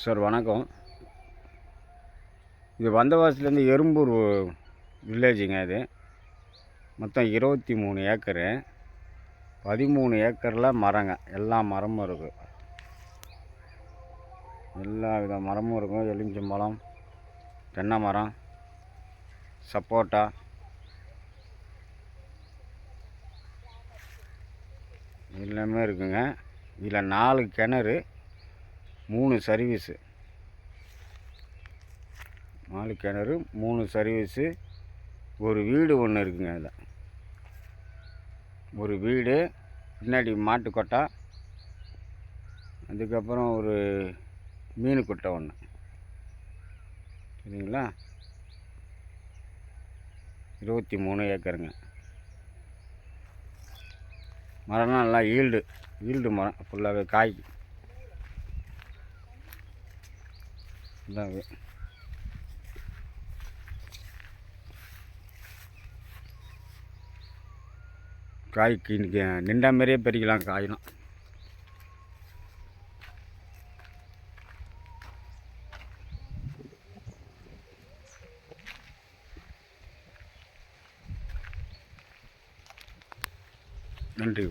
Sir வணக்கம். இது வந்தவாசிலேருந்து எறும்பூர் வில்லேஜுங்க. இது மொத்தம் 23 ஏக்கரு, 13 ஏக்கரில் மரங்க. எல்லா மரமும் இருக்குது, எல்லா வித மரமும் இருக்கும். எலுமிச்சம்பழம், தென்னை மரம், சப்போட்டா, எல்லாமே இருக்குங்க. இதில் 4 கிணறு, 3 சர்வீஸு. 4 கிணறு, 3 சர்வீஸு, ஒரு வீடு ஒன்று இருக்குங்க. அதில் ஒரு வீடு, பின்னாடி மாட்டுக்கொட்டை, அதுக்கப்புறம் ஒரு மீன் குட்டை ஒன்று. சரிங்களா? 23 ஏக்கருங்க. மரம்லாம் நல்லா ஈல்டு மரம், ஃபுல்லாகவே காய் இதாகவே. காய்க்கு நின்றா மாரியே பறிக்கலாம் காயெலாம். நன்றி.